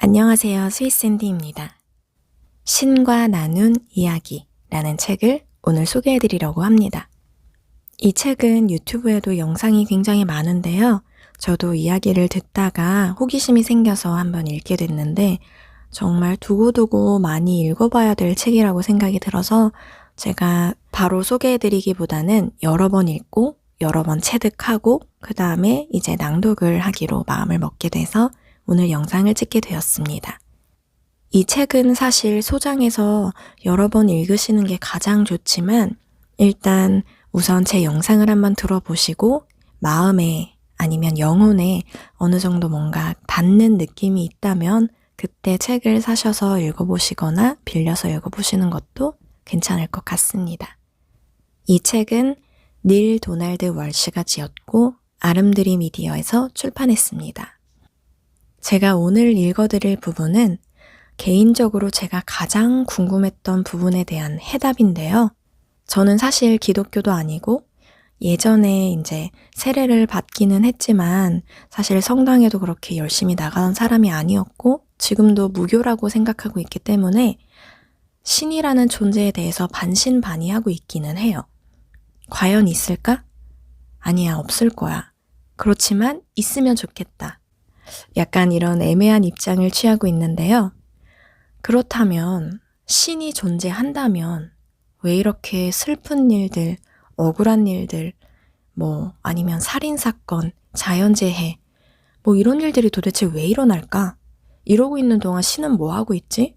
안녕하세요. 스윗샌디입니다. 신과 나눈 이야기라는 책을 오늘 소개해드리려고 합니다. 이 책은 유튜브에도 영상이 굉장히 많은데요. 저도 이야기를 듣다가 호기심이 생겨서 한번 읽게 됐는데 정말 두고두고 많이 읽어봐야 될 책이라고 생각이 들어서 제가 바로 소개해드리기보다는 여러 번 읽고 여러 번 체득하고 그 다음에 이제 낭독을 하기로 마음을 먹게 돼서 오늘 영상을 찍게 되었습니다. 이 책은 사실 소장해서 여러 번 읽으시는 게 가장 좋지만 일단 우선 제 영상을 한번 들어보시고 마음에 아니면 영혼에 어느 정도 뭔가 닿는 느낌이 있다면 그때 책을 사셔서 읽어보시거나 빌려서 읽어보시는 것도 괜찮을 것 같습니다. 이 책은 닐 도널드 월시가 지었고 아름드리 미디어에서 출판했습니다. 제가 오늘 읽어드릴 부분은 개인적으로 제가 가장 궁금했던 부분에 대한 해답인데요. 저는 사실 기독교도 아니고 예전에 이제 세례를 받기는 했지만 사실 성당에도 그렇게 열심히 나가는 사람이 아니었고 지금도 무교라고 생각하고 있기 때문에 신이라는 존재에 대해서 반신반의하고 있기는 해요. 과연 있을까? 아니야, 없을 거야. 그렇지만 있으면 좋겠다. 약간 이런 애매한 입장을 취하고 있는데요. 그렇다면 신이 존재한다면 왜 이렇게 슬픈 일들, 억울한 일들, 아니면 살인사건, 자연재해, 이런 일들이 도대체 왜 일어날까? 이러고 있는 동안 신은 뭐 하고 있지?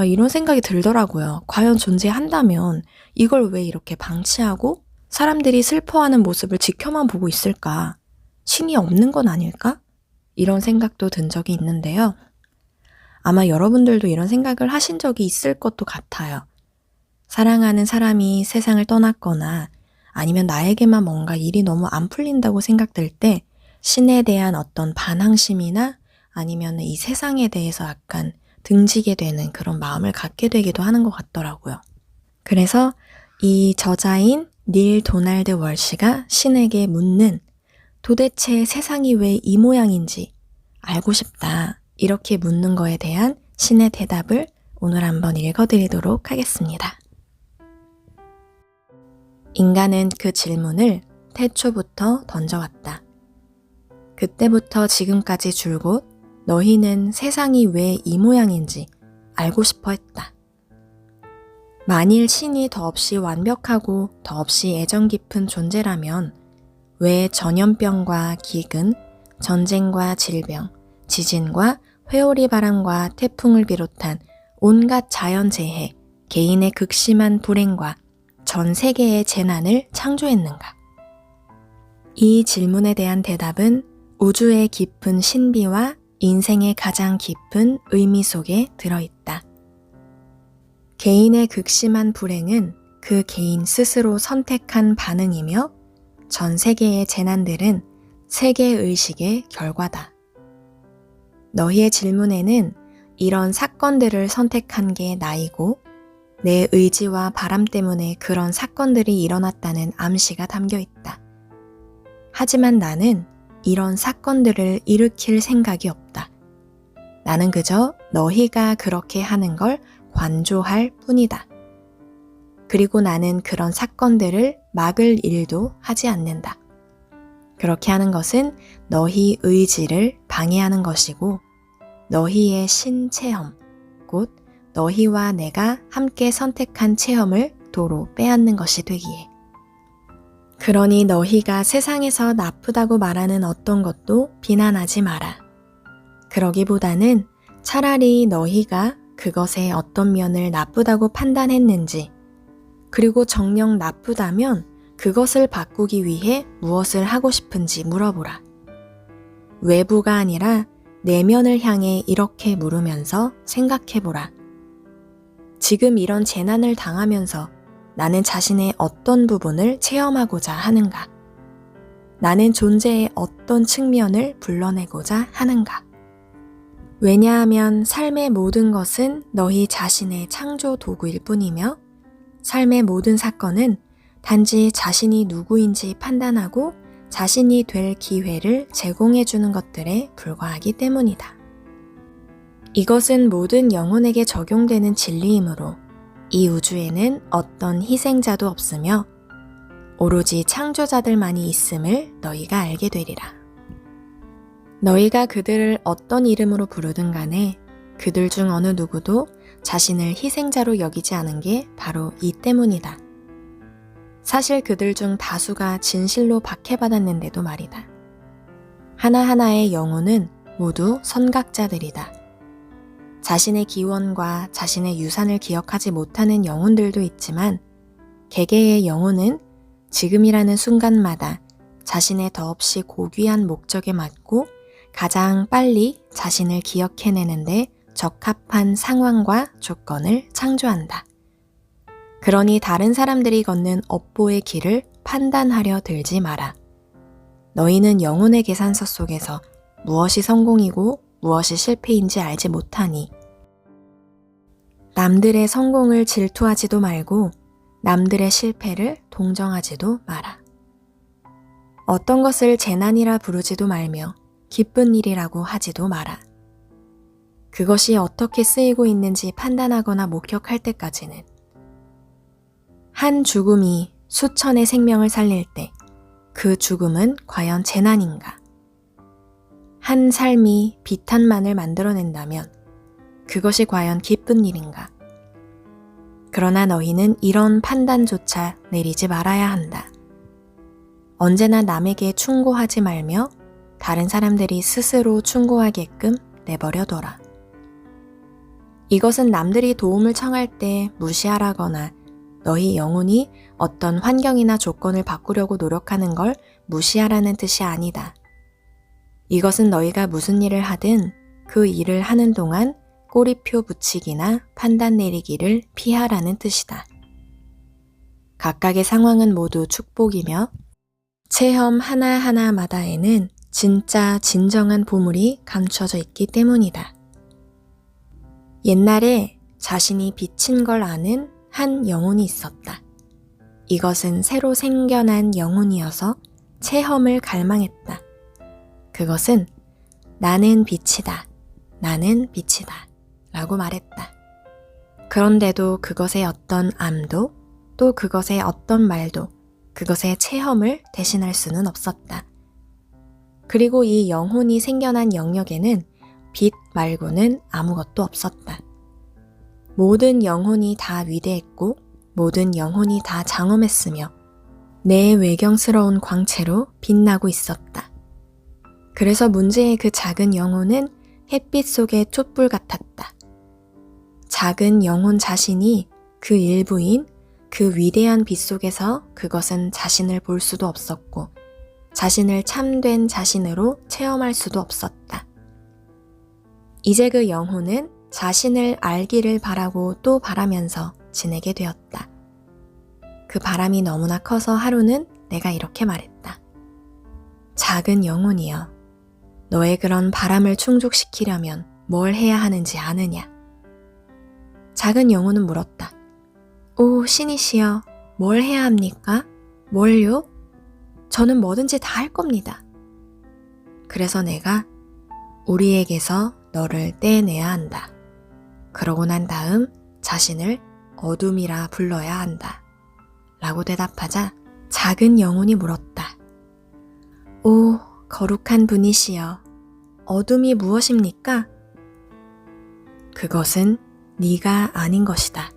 이런 생각이 들더라고요. 과연 존재한다면 이걸 왜 이렇게 방치하고 사람들이 슬퍼하는 모습을 지켜만 보고 있을까? 신이 없는 건 아닐까? 이런 생각도 든 적이 있는데요. 아마 여러분들도 이런 생각을 하신 적이 있을 것도 같아요. 사랑하는 사람이 세상을 떠났거나 아니면 나에게만 뭔가 일이 너무 안 풀린다고 생각될 때 신에 대한 어떤 반항심이나 아니면 이 세상에 대해서 약간 등지게 되는 그런 마음을 갖게 되기도 하는 것 같더라고요. 그래서 이 저자인 닐 도널드 월시가 신에게 묻는 도대체 세상이 왜 이 모양인지 알고 싶다. 이렇게 묻는 거에 대한 신의 대답을 오늘 한번 읽어드리도록 하겠습니다. 인간은 그 질문을 태초부터 던져왔다. 그때부터 지금까지 줄곧 너희는 세상이 왜 이 모양인지 알고 싶어 했다. 만일 신이 더없이 완벽하고 더없이 애정 깊은 존재라면 왜 전염병과 기근, 전쟁과 질병, 지진과 회오리 바람과 태풍을 비롯한 온갖 자연재해, 개인의 극심한 불행과 전 세계의 재난을 창조했는가? 이 질문에 대한 대답은 우주의 깊은 신비와 인생의 가장 깊은 의미 속에 들어있다. 개인의 극심한 불행은 그 개인 스스로 선택한 반응이며 전 세계의 재난들은 세계의식의 결과다. 너희의 질문에는 이런 사건들을 선택한 게 나이고 내 의지와 바람 때문에 그런 사건들이 일어났다는 암시가 담겨 있다. 하지만 나는 이런 사건들을 일으킬 생각이 없다. 나는 그저 너희가 그렇게 하는 걸 관조할 뿐이다. 그리고 나는 그런 사건들을 막을 일도 하지 않는다. 그렇게 하는 것은 너희 의지를 방해하는 것이고 너희의 신체험, 곧 너희와 내가 함께 선택한 체험을 도로 빼앗는 것이 되기에. 그러니 너희가 세상에서 나쁘다고 말하는 어떤 것도 비난하지 마라. 그러기보다는 차라리 너희가 그것의 어떤 면을 나쁘다고 판단했는지, 그리고 정녕 나쁘다면 그것을 바꾸기 위해 무엇을 하고 싶은지 물어보라. 외부가 아니라 내면을 향해 이렇게 물으면서 생각해보라. 지금 이런 재난을 당하면서 나는 자신의 어떤 부분을 체험하고자 하는가? 나는 존재의 어떤 측면을 불러내고자 하는가? 왜냐하면 삶의 모든 것은 너희 자신의 창조 도구일 뿐이며 삶의 모든 사건은 단지 자신이 누구인지 판단하고 자신이 될 기회를 제공해주는 것들에 불과하기 때문이다. 이것은 모든 영혼에게 적용되는 진리이므로 이 우주에는 어떤 희생자도 없으며 오로지 창조자들만이 있음을 너희가 알게 되리라. 너희가 그들을 어떤 이름으로 부르든 간에 그들 중 어느 누구도 자신을 희생자로 여기지 않은 게 바로 이 때문이다. 사실 그들 중 다수가 진실로 박해받았는데도 말이다. 하나하나의 영혼은 모두 선각자들이다. 자신의 기원과 자신의 유산을 기억하지 못하는 영혼들도 있지만 개개의 영혼은 지금이라는 순간마다 자신의 더없이 고귀한 목적에 맞고 가장 빨리 자신을 기억해내는데 적합한 상황과 조건을 창조한다. 그러니 다른 사람들이 걷는 업보의 길을 판단하려 들지 마라. 너희는 영혼의 계산서 속에서 무엇이 성공이고 무엇이 실패인지 알지 못하니 남들의 성공을 질투하지도 말고 남들의 실패를 동정하지도 마라. 어떤 것을 재난이라 부르지도 말며 기쁜 일이라고 하지도 마라. 그것이 어떻게 쓰이고 있는지 판단하거나 목격할 때까지는 한 죽음이 수천의 생명을 살릴 때 그 죽음은 과연 재난인가? 한 삶이 비탄만을 만들어낸다면 그것이 과연 기쁜 일인가? 그러나 너희는 이런 판단조차 내리지 말아야 한다. 언제나 남에게 충고하지 말며 다른 사람들이 스스로 충고하게끔 내버려둬라. 이것은 남들이 도움을 청할 때 무시하라거나 너희 영혼이 어떤 환경이나 조건을 바꾸려고 노력하는 걸 무시하라는 뜻이 아니다. 이것은 너희가 무슨 일을 하든 그 일을 하는 동안 꼬리표 붙이기나 판단 내리기를 피하라는 뜻이다. 각각의 상황은 모두 축복이며 체험 하나하나마다에는 진짜 진정한 보물이 감춰져 있기 때문이다. 옛날에 자신이 빛인 걸 아는 한 영혼이 있었다. 이것은 새로 생겨난 영혼이어서 체험을 갈망했다. 그것은 나는 빛이다. 나는 빛이다. 라고 말했다. 그런데도 그것의 어떤 암도 또 그것의 어떤 말도 그것의 체험을 대신할 수는 없었다. 그리고 이 영혼이 생겨난 영역에는 빛 말고는 아무것도 없었다. 모든 영혼이 다 위대했고 모든 영혼이 다 장엄했으며 내 외경스러운 광채로 빛나고 있었다. 그래서 문제의 그 작은 영혼은 햇빛 속의 촛불 같았다. 작은 영혼 자신이 그 일부인 그 위대한 빛 속에서 그것은 자신을 볼 수도 없었고 자신을 참된 자신으로 체험할 수도 없었다. 이제 그 영혼은 자신을 알기를 바라고 또 바라면서 지내게 되었다. 그 바람이 너무나 커서 하루는 내가 이렇게 말했다. 작은 영혼이여, 너의 그런 바람을 충족시키려면 뭘 해야 하는지 아느냐? 작은 영혼은 물었다. 오, 신이시여, 뭘 해야 합니까? 뭘요? 저는 뭐든지 다 할 겁니다. 그래서 내가 우리에게서 너를 떼내야 한다. 그러고 난 다음 자신을 어둠이라 불러야 한다. 라고 대답하자 작은 영혼이 물었다. 오, 거룩한 분이시여, 어둠이 무엇입니까? 그것은 네가 아닌 것이다.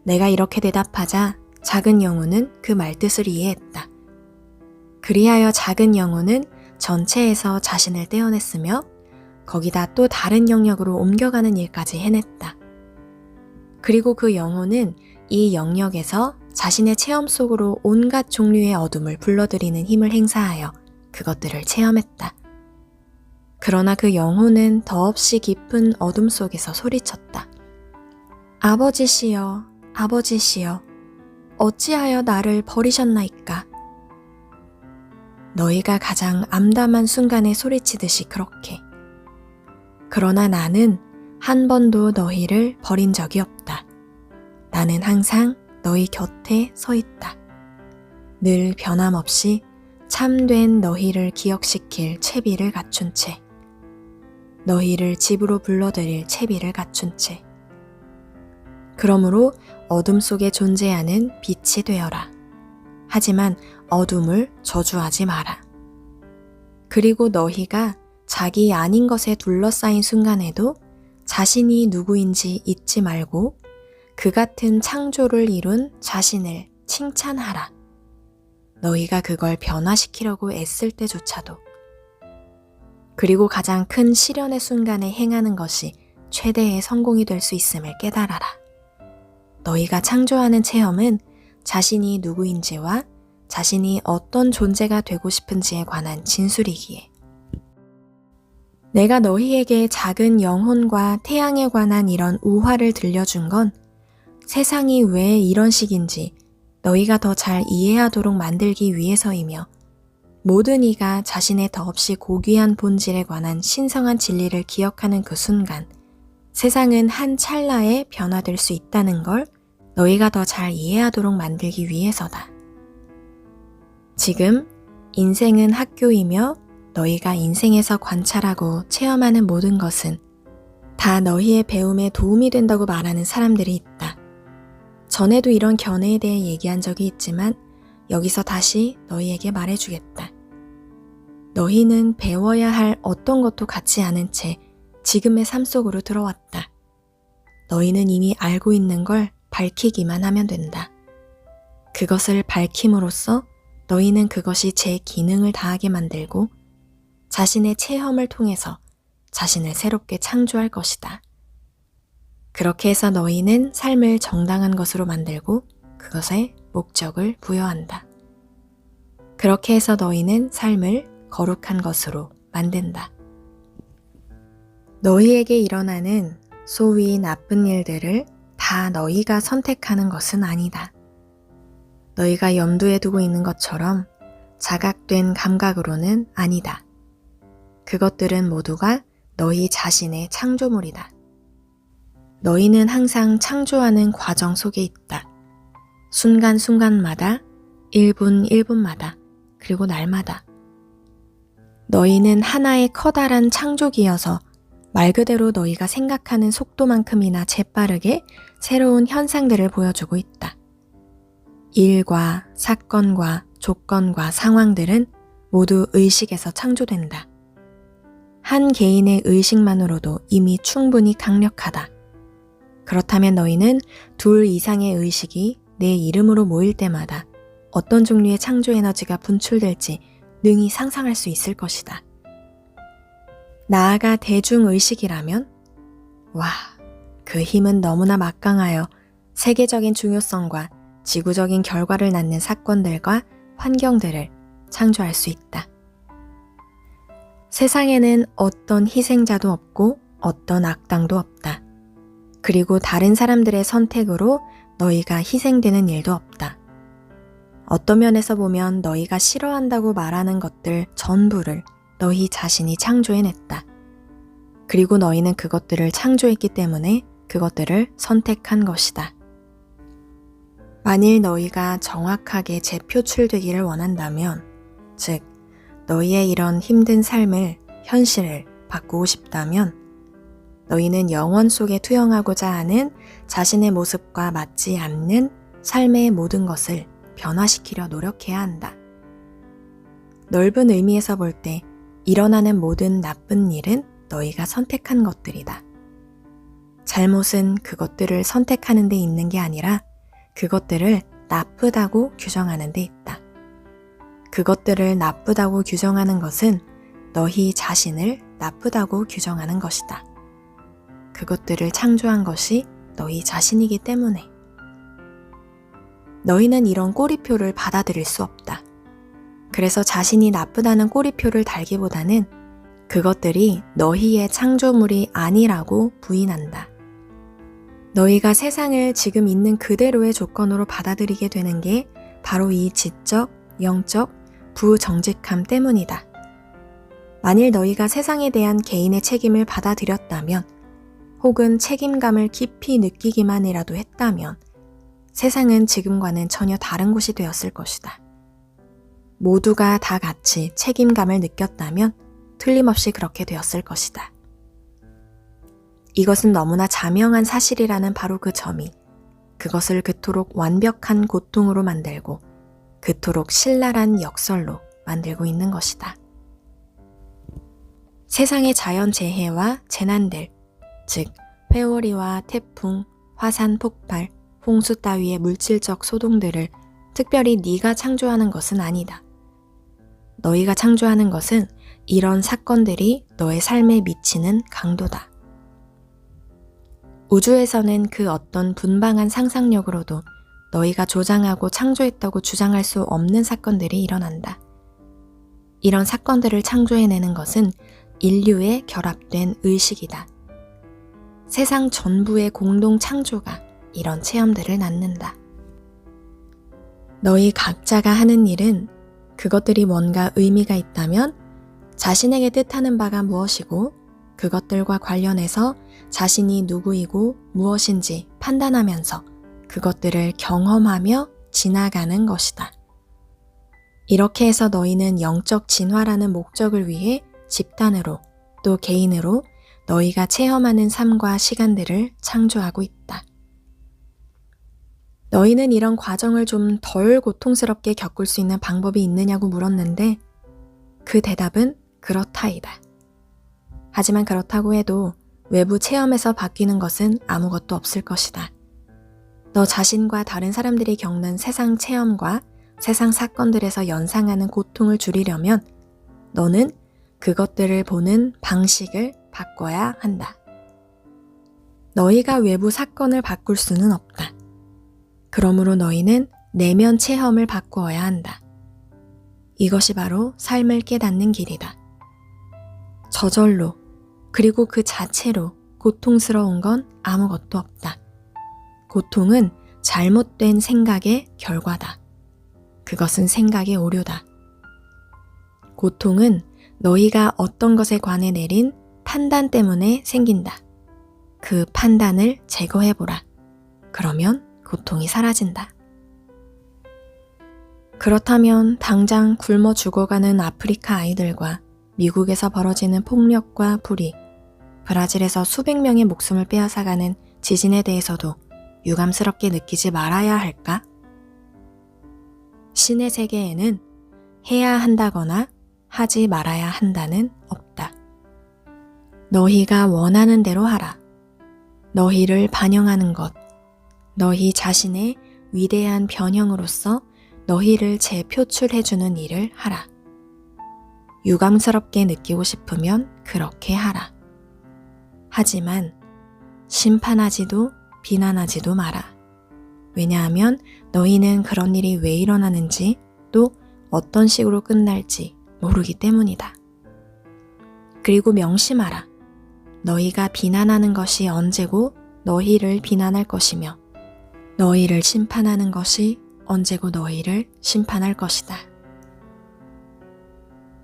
내가 이렇게 대답하자 작은 영혼은 그 말뜻을 이해했다. 그리하여 작은 영혼은 전체에서 자신을 떼어냈으며 거기다 또 다른 영역으로 옮겨가는 일까지 해냈다. 그리고 그 영혼은 이 영역에서 자신의 체험 속으로 온갖 종류의 어둠을 불러들이는 힘을 행사하여 그것들을 체험했다. 그러나 그 영혼은 더없이 깊은 어둠 속에서 소리쳤다. 아버지시여, 아버지시여, 어찌하여 나를 버리셨나이까? 너희가 가장 암담한 순간에 소리치듯이 그렇게. 그러나 나는 한 번도 너희를 버린 적이 없다. 나는 항상 너희 곁에 서 있다. 늘 변함없이 참된 너희를 기억시킬 채비를 갖춘 채. 너희를 집으로 불러들일 채비를 갖춘 채. 그러므로 어둠 속에 존재하는 빛이 되어라. 하지만 어둠을 저주하지 마라. 그리고 너희가 자기 아닌 것에 둘러싸인 순간에도 자신이 누구인지 잊지 말고 그 같은 창조를 이룬 자신을 칭찬하라. 너희가 그걸 변화시키려고 애쓸 때조차도. 그리고 가장 큰 시련의 순간에 행하는 것이 최대의 성공이 될 수 있음을 깨달아라. 너희가 창조하는 체험은 자신이 누구인지와 자신이 어떤 존재가 되고 싶은지에 관한 진술이기에. 내가 너희에게 작은 영혼과 태양에 관한 이런 우화를 들려준 건 세상이 왜 이런 식인지 너희가 더 잘 이해하도록 만들기 위해서이며 모든 이가 자신의 더없이 고귀한 본질에 관한 신성한 진리를 기억하는 그 순간 세상은 한 찰나에 변화될 수 있다는 걸 너희가 더 잘 이해하도록 만들기 위해서다. 지금 인생은 학교이며 너희가 인생에서 관찰하고 체험하는 모든 것은 다 너희의 배움에 도움이 된다고 말하는 사람들이 있다. 전에도 이런 견해에 대해 얘기한 적이 있지만 여기서 다시 너희에게 말해주겠다. 너희는 배워야 할 어떤 것도 갖지 않은 채 지금의 삶 속으로 들어왔다. 너희는 이미 알고 있는 걸 밝히기만 하면 된다. 그것을 밝힘으로써 너희는 그것이 제 기능을 다하게 만들고 자신의 체험을 통해서 자신을 새롭게 창조할 것이다. 그렇게 해서 너희는 삶을 정당한 것으로 만들고 그것에 목적을 부여한다. 그렇게 해서 너희는 삶을 거룩한 것으로 만든다. 너희에게 일어나는 소위 나쁜 일들을 다 너희가 선택하는 것은 아니다. 너희가 염두에 두고 있는 것처럼 자각된 감각으로는 아니다. 그것들은 모두가 너희 자신의 창조물이다. 너희는 항상 창조하는 과정 속에 있다. 순간순간마다, 1분 1분마다, 그리고 날마다. 너희는 하나의 커다란 창조기여서 말 그대로 너희가 생각하는 속도만큼이나 재빠르게 새로운 현상들을 보여주고 있다. 일과 사건과 조건과 상황들은 모두 의식에서 창조된다. 한 개인의 의식만으로도 이미 충분히 강력하다. 그렇다면 너희는 2 이상의 의식이 내 이름으로 모일 때마다 어떤 종류의 창조 에너지가 분출될지 능히 상상할 수 있을 것이다. 나아가 대중의식이라면 와, 그 힘은 너무나 막강하여 세계적인 중요성과 지구적인 결과를 낳는 사건들과 환경들을 창조할 수 있다. 세상에는 어떤 희생자도 없고 어떤 악당도 없다. 그리고 다른 사람들의 선택으로 너희가 희생되는 일도 없다. 어떤 면에서 보면 너희가 싫어한다고 말하는 것들 전부를 너희 자신이 창조해냈다. 그리고 너희는 그것들을 창조했기 때문에 그것들을 선택한 것이다. 만일 너희가 정확하게 재표출되기를 원한다면, 즉 너희의 이런 힘든 삶을, 현실을 바꾸고 싶다면 너희는 영원 속에 투영하고자 하는 자신의 모습과 맞지 않는 삶의 모든 것을 변화시키려 노력해야 한다. 넓은 의미에서 볼 때 일어나는 모든 나쁜 일은 너희가 선택한 것들이다. 잘못은 그것들을 선택하는 데 있는 게 아니라 그것들을 나쁘다고 규정하는 데 있다. 그것들을 나쁘다고 규정하는 것은 너희 자신을 나쁘다고 규정하는 것이다. 그것들을 창조한 것이 너희 자신이기 때문에. 너희는 이런 꼬리표를 받아들일 수 없다. 그래서 자신이 나쁘다는 꼬리표를 달기보다는 그것들이 너희의 창조물이 아니라고 부인한다. 너희가 세상을 지금 있는 그대로의 조건으로 받아들이게 되는 게 바로 이 지적, 영적, 부정직함 때문이다. 만일 너희가 세상에 대한 개인의 책임을 받아들였다면 혹은 책임감을 깊이 느끼기만이라도 했다면 세상은 지금과는 전혀 다른 곳이 되었을 것이다. 모두가 다 같이 책임감을 느꼈다면 틀림없이 그렇게 되었을 것이다. 이것은 너무나 자명한 사실이라는 바로 그 점이 그것을 그토록 완벽한 고통으로 만들고 그토록 신랄한 역설로 만들고 있는 것이다. 세상의 자연재해와 재난들, 즉 회오리와 태풍, 화산 폭발, 홍수 따위의 물질적 소동들을 특별히 네가 창조하는 것은 아니다. 너희가 창조하는 것은 이런 사건들이 너의 삶에 미치는 강도다. 우주에서는 그 어떤 분방한 상상력으로도 너희가 조장하고 창조했다고 주장할 수 없는 사건들이 일어난다. 이런 사건들을 창조해내는 것은 인류의 결합된 의식이다. 세상 전부의 공동 창조가 이런 체험들을 낳는다. 너희 각자가 하는 일은 그것들이 뭔가 의미가 있다면 자신에게 뜻하는 바가 무엇이고 그것들과 관련해서 자신이 누구이고 무엇인지 판단하면서 그것들을 경험하며 지나가는 것이다. 이렇게 해서 너희는 영적 진화라는 목적을 위해 집단으로 또 개인으로 너희가 체험하는 삶과 시간들을 창조하고 있다. 너희는 이런 과정을 좀 덜 고통스럽게 겪을 수 있는 방법이 있느냐고 물었는데 그 대답은 그렇다이다. 하지만 그렇다고 해도 외부 체험에서 바뀌는 것은 아무것도 없을 것이다. 너 자신과 다른 사람들이 겪는 세상 체험과 세상 사건들에서 연상하는 고통을 줄이려면 너는 그것들을 보는 방식을 바꿔야 한다. 너희가 외부 사건을 바꿀 수는 없다. 그러므로 너희는 내면 체험을 바꾸어야 한다. 이것이 바로 삶을 깨닫는 길이다. 저절로 그리고 그 자체로 고통스러운 건 아무것도 없다. 고통은 잘못된 생각의 결과다. 그것은 생각의 오류다. 고통은 너희가 어떤 것에 관해 내린 판단 때문에 생긴다. 그 판단을 제거해보라. 그러면 고통이 사라진다. 그렇다면 당장 굶어 죽어가는 아프리카 아이들과 미국에서 벌어지는 폭력과 불의, 브라질에서 수백 명의 목숨을 빼앗아가는 지진에 대해서도 유감스럽게 느끼지 말아야 할까? 신의 세계에는 해야 한다거나 하지 말아야 한다는 없다. 너희가 원하는 대로 하라. 너희를 반영하는 것, 너희 자신의 위대한 변형으로서 너희를 재표출해주는 일을 하라. 유감스럽게 느끼고 싶으면 그렇게 하라. 하지만 심판하지도 비난하지도 마라. 왜냐하면 너희는 그런 일이 왜 일어나는지 또 어떤 식으로 끝날지 모르기 때문이다. 그리고 명심하라. 너희가 비난하는 것이 언제고 너희를 비난할 것이며 너희를 심판하는 것이 언제고 너희를 심판할 것이다.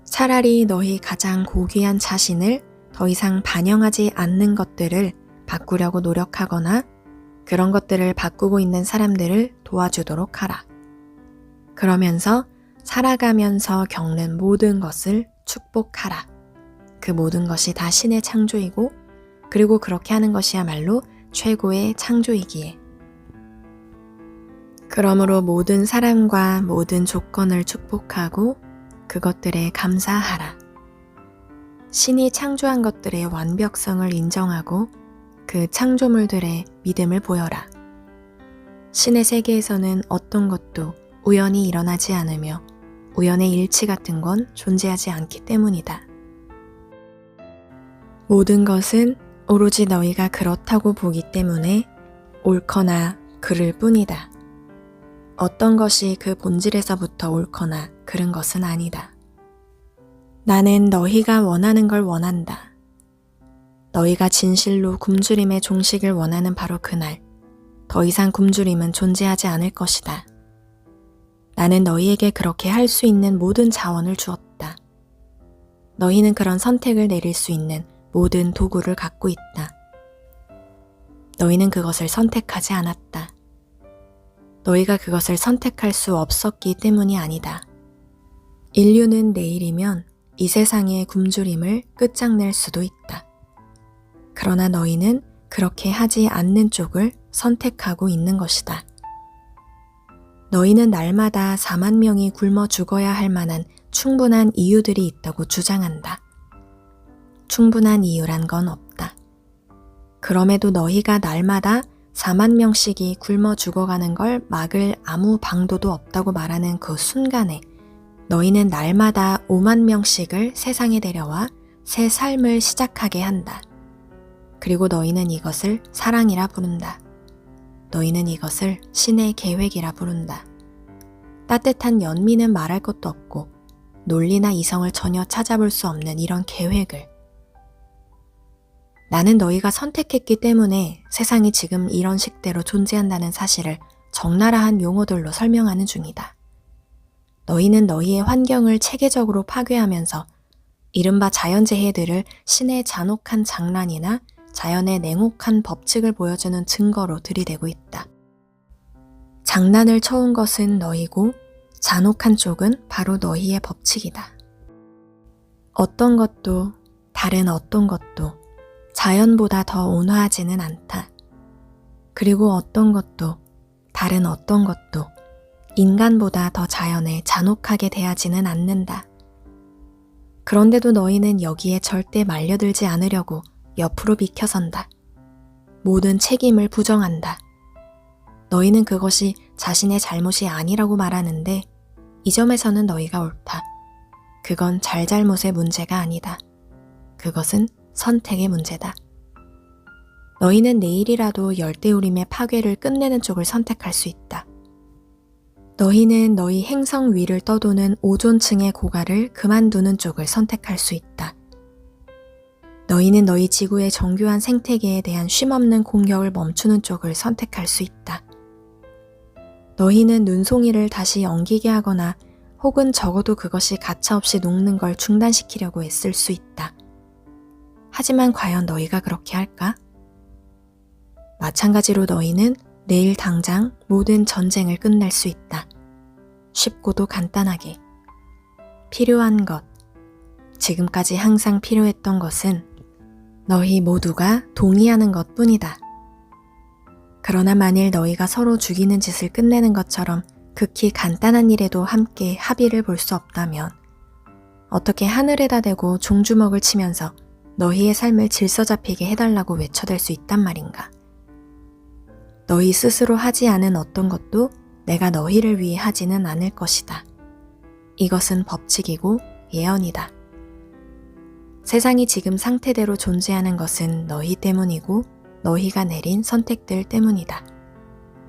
차라리 너희 가장 고귀한 자신을 더 이상 반영하지 않는 것들을 바꾸려고 노력하거나 그런 것들을 바꾸고 있는 사람들을 도와주도록 하라. 그러면서 살아가면서 겪는 모든 것을 축복하라. 그 모든 것이 다 신의 창조이고 그리고 그렇게 하는 것이야말로 최고의 창조이기에. 그러므로 모든 사람과 모든 조건을 축복하고 그것들에 감사하라. 신이 창조한 것들의 완벽성을 인정하고 그 창조물들의 믿음을 보여라. 신의 세계에서는 어떤 것도 우연히 일어나지 않으며 우연의 일치 같은 건 존재하지 않기 때문이다. 모든 것은 오로지 너희가 그렇다고 보기 때문에 옳거나 그를 뿐이다. 어떤 것이 그 본질에서부터 옳거나 그른 것은 아니다. 나는 너희가 원하는 걸 원한다. 너희가 진실로 굶주림의 종식을 원하는 바로 그날, 더 이상 굶주림은 존재하지 않을 것이다. 나는 너희에게 그렇게 할 수 있는 모든 자원을 주었다. 너희는 그런 선택을 내릴 수 있는 모든 도구를 갖고 있다. 너희는 그것을 선택하지 않았다. 너희가 그것을 선택할 수 없었기 때문이 아니다. 인류는 내일이면 이 세상의 굶주림을 끝장낼 수도 있다. 그러나 너희는 그렇게 하지 않는 쪽을 선택하고 있는 것이다. 너희는 날마다 4만 명이 굶어 죽어야 할 만한 충분한 이유들이 있다고 주장한다. 충분한 이유란 건 없다. 그럼에도 너희가 날마다 4만 명씩이 굶어 죽어가는 걸 막을 아무 방도도 없다고 말하는 그 순간에 너희는 날마다 5만 명씩을 세상에 데려와 새 삶을 시작하게 한다. 그리고 너희는 이것을 사랑이라 부른다. 너희는 이것을 신의 계획이라 부른다. 따뜻한 연민은 말할 것도 없고 논리나 이성을 전혀 찾아볼 수 없는 이런 계획을. 나는 너희가 선택했기 때문에 세상이 지금 이런 식대로 존재한다는 사실을 적나라한 용어들로 설명하는 중이다. 너희는 너희의 환경을 체계적으로 파괴하면서 이른바 자연재해들을 신의 잔혹한 장난이나 자연의 냉혹한 법칙을 보여주는 증거로 들이대고 있다. 장난을 쳐온 것은 너희고 잔혹한 쪽은 바로 너희의 법칙이다. 어떤 것도 다른 어떤 것도 자연보다 더 온화하지는 않다. 그리고 어떤 것도 다른 어떤 것도 인간보다 더 자연에 잔혹하게 대하지는 않는다. 그런데도 너희는 여기에 절대 말려들지 않으려고 옆으로 비켜선다. 모든 책임을 부정한다. 너희는 그것이 자신의 잘못이 아니라고 말하는데 이 점에서는 너희가 옳다. 그건 잘잘못의 문제가 아니다. 그것은 선택의 문제다. 너희는 내일이라도 열대우림의 파괴를 끝내는 쪽을 선택할 수 있다. 너희는 너희 행성 위를 떠도는 오존층의 고갈을 그만두는 쪽을 선택할 수 있다. 너희는 너희 지구의 정교한 생태계에 대한 쉼없는 공격을 멈추는 쪽을 선택할 수 있다. 너희는 눈송이를 다시 엉기게 하거나 혹은 적어도 그것이 가차없이 녹는 걸 중단시키려고 애쓸 수 있다. 하지만 과연 너희가 그렇게 할까? 마찬가지로 너희는 내일 당장 모든 전쟁을 끝낼 수 있다. 쉽고도 간단하게. 필요한 것, 지금까지 항상 필요했던 것은 너희 모두가 동의하는 것 뿐이다. 그러나 만일 너희가 서로 죽이는 짓을 끝내는 것처럼 극히 간단한 일에도 함께 합의를 볼 수 없다면 어떻게 하늘에다 대고 종주먹을 치면서 너희의 삶을 질서 잡히게 해달라고 외쳐댈 수 있단 말인가? 너희 스스로 하지 않은 어떤 것도 내가 너희를 위해 하지는 않을 것이다. 이것은 법칙이고 예언이다. 세상이 지금 상태대로 존재하는 것은 너희 때문이고 너희가 내린 선택들 때문이다.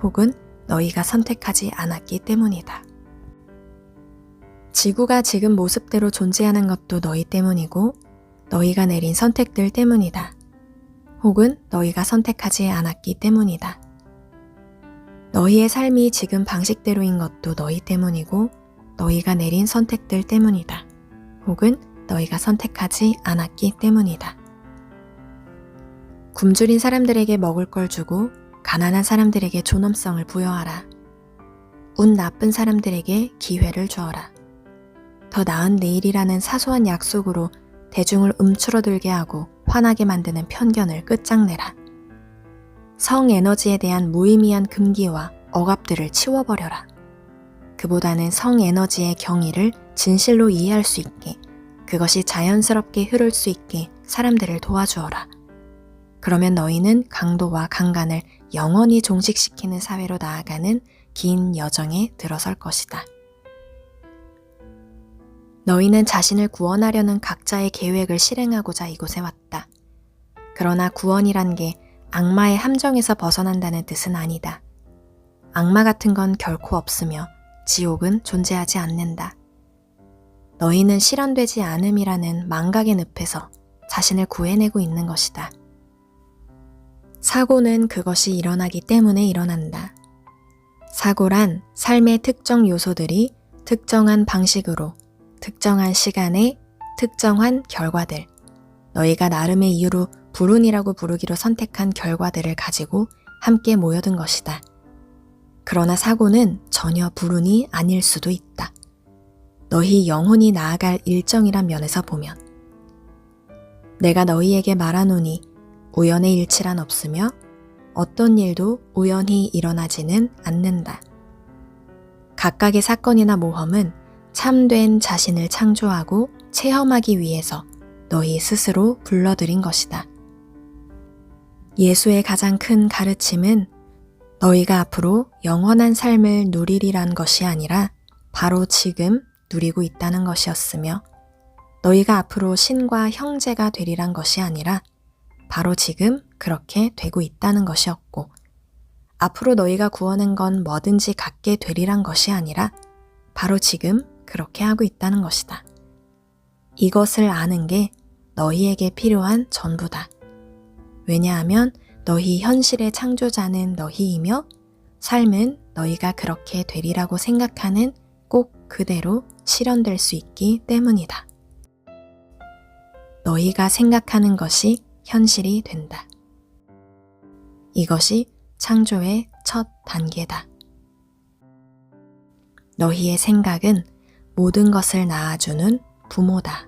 혹은 너희가 선택하지 않았기 때문이다. 지구가 지금 모습대로 존재하는 것도 너희 때문이고 너희가 내린 선택들 때문이다. 혹은 너희가 선택하지 않았기 때문이다. 너희의 삶이 지금 방식대로인 것도 너희 때문이고 너희가 내린 선택들 때문이다. 혹은 너희가 선택하지 않았기 때문이다. 굶주린 사람들에게 먹을 걸 주고 가난한 사람들에게 존엄성을 부여하라. 운 나쁜 사람들에게 기회를 주어라. 더 나은 내일이라는 사소한 약속으로 대중을 움츠러들게 하고 화나게 만드는 편견을 끝장내라. 성에너지에 대한 무의미한 금기와 억압들을 치워버려라. 그보다는 성에너지의 경의를 진실로 이해할 수 있게, 그것이 자연스럽게 흐를 수 있게 사람들을 도와주어라. 그러면 너희는 강도와 강간을 영원히 종식시키는 사회로 나아가는 긴 여정에 들어설 것이다. 너희는 자신을 구원하려는 각자의 계획을 실행하고자 이곳에 왔다. 그러나 구원이란 게 악마의 함정에서 벗어난다는 뜻은 아니다. 악마 같은 건 결코 없으며 지옥은 존재하지 않는다. 너희는 실현되지 않음이라는 망각의 늪에서 자신을 구해내고 있는 것이다. 사고는 그것이 일어나기 때문에 일어난다. 사고란 삶의 특정 요소들이 특정한 방식으로 특정한 시간에 특정한 결과들, 너희가 나름의 이유로 불운이라고 부르기로 선택한 결과들을 가지고 함께 모여든 것이다. 그러나 사고는 전혀 불운이 아닐 수도 있다. 너희 영혼이 나아갈 일정이란 면에서 보면. 내가 너희에게 말하노니 우연의 일치란 없으며 어떤 일도 우연히 일어나지는 않는다. 각각의 사건이나 모험은 참된 자신을 창조하고 체험하기 위해서 너희 스스로 불러들인 것이다. 예수의 가장 큰 가르침은 너희가 앞으로 영원한 삶을 누리리란 것이 아니라 바로 지금 누리고 있다는 것이었으며 너희가 앞으로 신과 형제가 되리란 것이 아니라 바로 지금 그렇게 되고 있다는 것이었고 앞으로 너희가 구하는 건 뭐든지 갖게 되리란 것이 아니라 바로 지금 그렇게 하고 있다는 것이다. 이것을 아는 게 너희에게 필요한 전부다. 왜냐하면 너희 현실의 창조자는 너희이며 삶은 너희가 그렇게 되리라고 생각하는 꼭 그대로 실현될 수 있기 때문이다. 너희가 생각하는 것이 현실이 된다. 이것이 창조의 첫 단계다. 너희의 생각은 모든 것을 낳아주는 부모다.